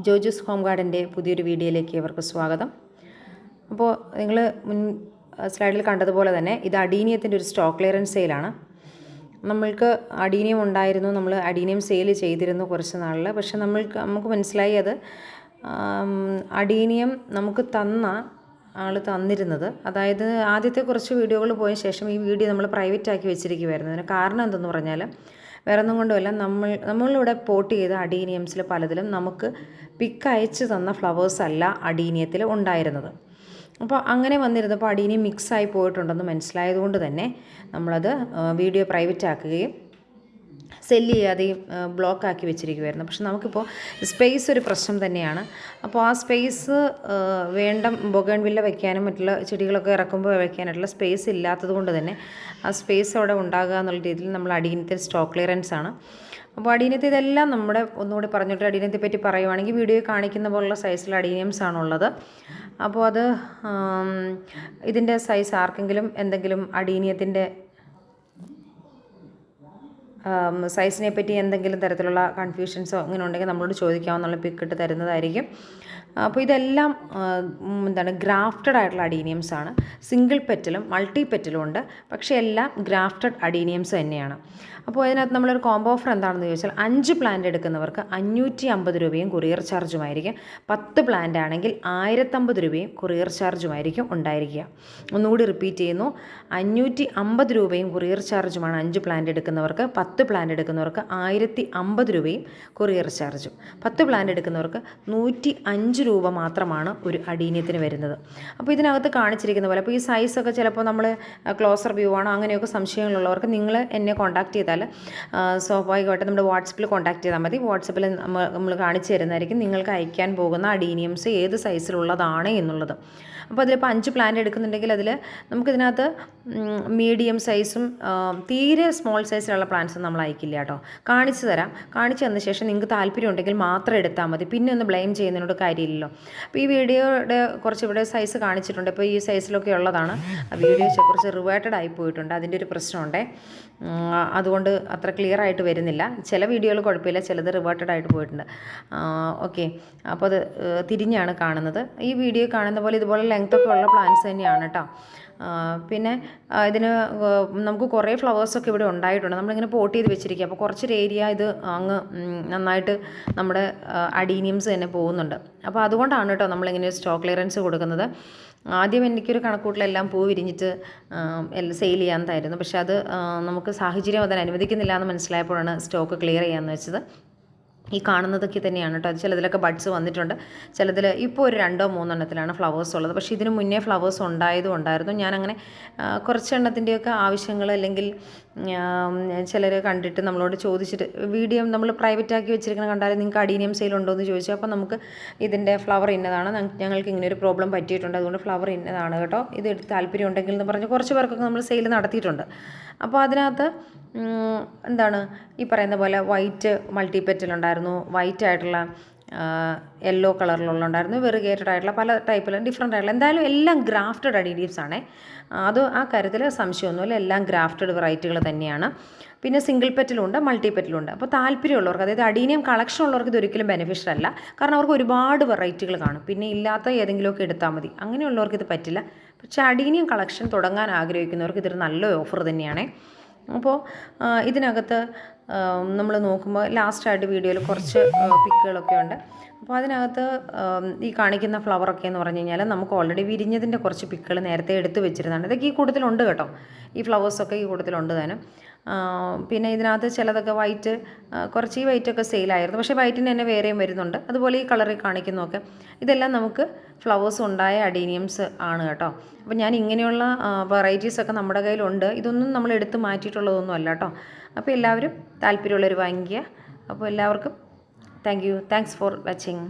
ജോജൂസ് home ഗാർഡൻ്റെ പുതിയൊരു വീഡിയോയിലേക്ക് ഇവർക്ക് സ്വാഗതം. അപ്പോൾ നിങ്ങൾ മുൻ സ്ലൈഡിൽ കണ്ടതുപോലെ തന്നെ ഇത് അഡീനിയത്തിൻ്റെ ഒരു സ്റ്റോക്ക് ക്ലിയറൻസ് സെയിലാണ്. നമ്മൾക്ക് അഡീനിയം ഉണ്ടായിരുന്നു, നമ്മൾ അഡീനിയം സെയിൽ ചെയ്തിരുന്നു കുറച്ച് നാളിൽ. പക്ഷെ നമുക്ക് മനസ്സിലായി അത് അഡീനിയം നമുക്ക് ആൾ തന്നിരുന്നത്, അതായത് ആദ്യത്തെ കുറച്ച് വീഡിയോകൾ പോയ ശേഷം ഈ വീഡിയോ നമ്മൾ പ്രൈവറ്റ് ആക്കി വെച്ചിരിക്കുമായിരുന്നു. അതിന് കാരണം എന്തെന്ന് പറഞ്ഞാൽ വേറെ ഒന്നും കൊണ്ടുമല്ല, നമ്മളിവിടെ പോട്ട് ചെയ്ത അഡീനിയംസിൽ പലതിലും നമുക്ക് പിക്ക് അയച്ച് തന്ന ഫ്ലവേഴ്സ് അല്ല അഡീനിയത്തിൽ ഉണ്ടായിരുന്നത്. അപ്പോൾ അങ്ങനെ വന്നിരുന്നപ്പോൾ അഡീനിയം മിക്സായി പോയിട്ടുണ്ടെന്ന് മനസ്സിലായതുകൊണ്ട് തന്നെ നമ്മളത് വീഡിയോ പ്രൈവറ്റ് ആക്കുകയും സെല്ല് ചെയ്യാതെയും ബ്ലോക്കാക്കി വെച്ചിരിക്കുമായിരുന്നു. പക്ഷെ നമുക്കിപ്പോൾ സ്പേസ് ഒരു പ്രശ്നം തന്നെയാണ്. അപ്പോൾ ആ സ്പേസ് വേണ്ട ബൊഗൺവില്ല വയ്ക്കാനും മറ്റുള്ള ചെടികളൊക്കെ ഇറക്കുമ്പോൾ വയ്ക്കാനായിട്ടുള്ള സ്പേസ് ഇല്ലാത്തത് കൊണ്ട് തന്നെ ആ സ്പേസ് അവിടെ ഉണ്ടാകുക എന്നുള്ള രീതിയിൽ നമ്മൾ അഡീനിയത്തിൽ സ്റ്റോക്ക് ക്ലിയറൻസ് ആണ്. അപ്പോൾ അഡീനിയത്തിൽ ഇതെല്ലാം നമ്മുടെ ഒന്നുകൂടി പറഞ്ഞിട്ട് അഡീനിയത്തെ പറ്റി പറയുവാണെങ്കിൽ വീഡിയോയിൽ കാണിക്കുന്ന പോലുള്ള സൈസിലുള്ള അഡീനിയംസ് ആണുള്ളത്. അപ്പോൾ അത് ഇതിൻ്റെ സൈസ് ആർക്കെങ്കിലും എന്തെങ്കിലും അഡീനിയത്തിൻ്റെ സൈസിനെ പറ്റി എന്തെങ്കിലും തരത്തിലുള്ള കൺഫ്യൂഷൻസോ അങ്ങനെ ഉണ്ടെങ്കിൽ നമ്മളോട് ചോദിക്കാമെന്നുള്ള പിക്കിട്ട് തരുന്നതായിരിക്കും. അപ്പോൾ ഇതെല്ലാം ഗ്രാഫ്റ്റഡ് ആയിട്ടുള്ള അഡീനിയംസ് ആണ്. സിംഗിൾ പെറ്റലും മൾട്ടി പെറ്റലും ഉണ്ട്, പക്ഷേ എല്ലാം ഗ്രാഫ്റ്റഡ് അഡീനിയംസ് തന്നെയാണ്. അപ്പോൾ അതിനകത്ത് നമ്മളൊരു കോംബോ ഓഫർ എന്താണെന്ന് ചോദിച്ചാൽ 5 പ്ലാന്റ് എടുക്കുന്നവർക്ക് 550 രൂപയും കൊറിയർ ചാർജുമായിരിക്കും. 10 പ്ലാന്റ് ആണെങ്കിൽ 1050 രൂപയും കൊറിയർ ചാർജുമായിരിക്കും ഉണ്ടായിരിക്കുക. ഒന്നുകൂടി റിപ്പീറ്റ് ചെയ്യുന്നു, 550 രൂപയും കൊറിയർ ചാർജുമാണ് 5 പ്ലാന്റ് എടുക്കുന്നവർക്ക്. 10 പ്ലാന്റ് എടുക്കുന്നവർക്ക് 1050 രൂപയും കൊറിയർ ചാർജും. 10 പ്ലാന്റ് എടുക്കുന്നവർക്ക് 105 രൂപ മാത്രമാണ് ഒരു അഡീനിയത്തിന് വരുന്നത്. അപ്പോൾ ഇതിനകത്ത് കാണിച്ചിരിക്കുന്ന പോലെ, അപ്പോൾ ഈ സൈസൊക്കെ ചിലപ്പോൾ നമ്മൾ ക്ലോസർ വ്യൂ ആണോ അങ്ങനെയൊക്കെ സംശയങ്ങളുള്ളവർക്ക് നിങ്ങൾ എന്നെ കോൺടാക്ട് ചെയ്താൽ സ്വാഭാവികമായിട്ട് നമ്മുടെ വാട്സപ്പിൽ കോൺടാക്ട് ചെയ്താൽ മതി. വാട്സപ്പിൽ നമ്മൾ കാണിച്ചു തരുന്നതായിരിക്കും നിങ്ങൾക്ക് അയക്കാൻ പോകുന്ന അഡീനിയംസ് ഏത് സൈസിലുള്ളതാണ് എന്നുള്ളത്. അപ്പോൾ അതിലിപ്പോൾ 5 പ്ലാന്റ് എടുക്കുന്നുണ്ടെങ്കിൽ അതിൽ നമുക്കിതിനകത്ത് മീഡിയം സൈസും തീരെ സ്മോൾ സൈസിലുള്ള പ്ലാന്റ്സും നമ്മൾ അയക്കില്ല കേട്ടോ. കാണിച്ചു തരാം. കാണിച്ചു തന്ന ശേഷം നിങ്ങൾക്ക് താല്പര്യം ഉണ്ടെങ്കിൽ മാത്രം എടുത്താൽ മതി. പിന്നെ ഒന്ന് ബ്ലെയിം ചെയ്യുന്നതിനോട് കാര്യമില്ലല്ലോ. അപ്പോൾ ഈ വീഡിയോയുടെ കുറച്ച് ഇവിടെ സൈസ് കാണിച്ചിട്ടുണ്ട്. ഇപ്പോൾ ഈ സൈസിലൊക്കെ ഉള്ളതാണ്. വീഡിയോ കുറച്ച് റിവേർട്ടഡ് ആയി പോയിട്ടുണ്ട്, അതിൻ്റെ ഒരു പ്രശ്നമുണ്ട്. അതുകൊണ്ട് അത്ര ക്ലിയർ ആയിട്ട് വരുന്നില്ല. ചില വീഡിയോകൾ കുഴപ്പമില്ല, ചിലത് റിവേർട്ടഡ് ആയിട്ട് പോയിട്ടുണ്ട്. ഓക്കെ, അപ്പോൾ അത് തിരിഞ്ഞാണ് കാണുന്നത്. ഈ വീഡിയോ കാണുന്ന പോലെ ഇതുപോലെ ലെങ്ത്തൊക്കെ ഉള്ള പ്ലാന്റ്സ് തന്നെയാണ് കേട്ടോ. പിന്നെ ഇതിന് നമുക്ക് കുറേ ഫ്ലവേഴ്സൊക്കെ ഇവിടെ ഉണ്ടായിട്ടുണ്ട്. നമ്മളിങ്ങനെ പോട്ട് ചെയ്ത് വെച്ചിരിക്കുക. അപ്പോൾ കുറച്ചൊരു ഏരിയ ഇത് അങ്ങ് നന്നായിട്ട് നമ്മുടെ അഡീനിയംസ് തന്നെ പോകുന്നുണ്ട്. അപ്പോൾ അതുകൊണ്ടാണ് കേട്ടോ നമ്മളിങ്ങനെ സ്റ്റോക്ക് ക്ലിയറൻസ് കൊടുക്കുന്നത്. ആദ്യം എനിക്കൊരു കണക്കൂട്ടിലെല്ലാം പൂ വിരിഞ്ഞിട്ട് സെയിൽ ചെയ്യാമെന്നായിരുന്നു. പക്ഷേ അത് നമുക്ക് സാഹചര്യം അതിന് അനുവദിക്കുന്നില്ല എന്ന് മനസ്സിലായപ്പോഴാണ് സ്റ്റോക്ക് ക്ലിയർ ചെയ്യാമെന്ന് വെച്ചത്. ഈ കാണുന്നതൊക്കെ തന്നെയാണ് കേട്ടോ. ചിലതിലൊക്കെ ബഡ്സ് വന്നിട്ടുണ്ട്, ചിലതിൽ ഇപ്പോൾ ഒരു 2-3 ഫ്ലവേഴ്സ് ഉള്ളത്. പക്ഷേ ഇതിന് മുന്നേ ഫ്ലവേഴ്സ് ഉണ്ടായിരുന്നു. ഞാനങ്ങനെ കുറച്ചെണ്ണത്തിൻ്റെയൊക്കെ ആവശ്യങ്ങൾ അല്ലെങ്കിൽ ചിലർ കണ്ടിട്ട് നമ്മളോട് ചോദിച്ചിട്ട് വീഡിയോ നമ്മൾ പ്രൈവറ്റ് ആക്കി വെച്ചിരിക്കണം കണ്ടാൽ നിങ്ങൾക്ക് അഡീനിയം സെയിൽ ഉണ്ടോ എന്ന് ചോദിച്ചു. അപ്പോൾ നമുക്ക് ഇതിൻ്റെ ഫ്ലവർ ഇന്നതാണ്, ഞങ്ങൾക്ക് ഇങ്ങനെ ഒരു പ്രോബ്ലം പറ്റിയിട്ടുണ്ട്, അതുകൊണ്ട് ഫ്ലവർ ഇന്നതാണ് കേട്ടോ, ഇത് എടുത്ത് താല്പര്യം ഉണ്ടെങ്കിൽ എന്ന് പറഞ്ഞ് കുറച്ച് പേർക്കൊക്കെ നമ്മൾ സെയിൽ നടത്തിയിട്ടുണ്ട്. അപ്പോൾ അതിനകത്ത് ഈ പറയുന്ന പോലെ വൈറ്റ് മൾട്ടിപെറ്റലുണ്ടായിരുന്നു, വൈറ്റ് ആയിട്ടുള്ള യെല്ലോ കളറിലുണ്ടായിരുന്നു, വെറിഗേറ്റഡ് ആയിട്ടുള്ള പല ടൈപ്പിലും ഡിഫറെൻ്റ് ആയിട്ടുള്ള, എന്തായാലും എല്ലാം ഗ്രാഫ്റ്റഡ് അഡീനിയംസ് ആണേ. അത് ആ കാര്യത്തിൽ സംശയമൊന്നുമില്ല, എല്ലാം ഗ്രാഫ്റ്റഡ് വെറൈറ്റികൾ തന്നെയാണ്. പിന്നെ സിംഗിൾ പെറ്റലുണ്ട്, മൾട്ടി പെറ്റലുണ്ട്. അപ്പോൾ താല്പര്യമുള്ളവർക്ക്, അതായത് അഡീനിയം കളക്ഷൻ ഉള്ളവർക്ക് ഇതൊരിക്കലും ബെനിഫിഷ്യൽ അല്ല. കാരണം അവർക്ക് ഒരുപാട് വെറൈറ്റികൾ കാണും, പിന്നെ ഇല്ലാത്ത ഏതെങ്കിലുമൊക്കെ എടുത്താൽ മതി. അങ്ങനെയുള്ളവർക്ക് ഇത് പറ്റില്ല. പക്ഷേ അഡീനിയം കളക്ഷൻ തുടങ്ങാൻ ആഗ്രഹിക്കുന്നവർക്ക് ഇതൊരു നല്ല ഓഫർ തന്നെയാണ്. അപ്പോൾ ഇതിനകത്ത് നമ്മൾ നോക്കുമ്പോൾ ലാസ്റ്റായിട്ട് വീഡിയോയിൽ കുറച്ച് പിക്കുകളൊക്കെ ഉണ്ട്. അപ്പോൾ അതിനകത്ത് ഈ കാണിക്കുന്ന ഫ്ലവറൊക്കെ എന്ന് പറഞ്ഞു കഴിഞ്ഞാൽ നമുക്ക് ഓൾറെഡി വിരിഞ്ഞതിൻ്റെ കുറച്ച് പിക്കുകൾ നേരത്തെ എടുത്ത് വെച്ചിരുന്നതാണ്. ഇതൊക്കെ ഈ കൂട്ടത്തിലുണ്ട് കേട്ടോ, ഈ ഫ്ലവേഴ്സൊക്കെ ഈ കൂട്ടത്തിലുണ്ട് താനും. പിന്നെ ഇതിനകത്ത് ചിലതൊക്കെ വൈറ്റ്, കുറച്ച് ഈ വൈറ്റൊക്കെ സെയിലായിരുന്നു. പക്ഷേ വൈറ്റിന് തന്നെ വേറെയും വരുന്നുണ്ട്. അതുപോലെ ഈ കളറിൽ കാണിക്കുന്നതൊക്കെ ഇതെല്ലാം നമുക്ക് ഫ്ലവേഴ്സ് ഉണ്ടായ അഡീനിയംസ് ആണ് കേട്ടോ. അപ്പോൾ ഞാൻ ഇങ്ങനെയുള്ള വെറൈറ്റീസൊക്കെ നമ്മുടെ കയ്യിലുണ്ട്. ഇതൊന്നും നമ്മൾ എടുത്ത് മാറ്റിയിട്ടുള്ളതൊന്നും അല്ല കേട്ടോ. അപ്പോൾ എല്ലാവരും താല്പര്യമുള്ളവർ വാങ്ങിക്കുക. അപ്പോൾ എല്ലാവർക്കും താങ്ക്സ് ഫോർ വാച്ചിങ്.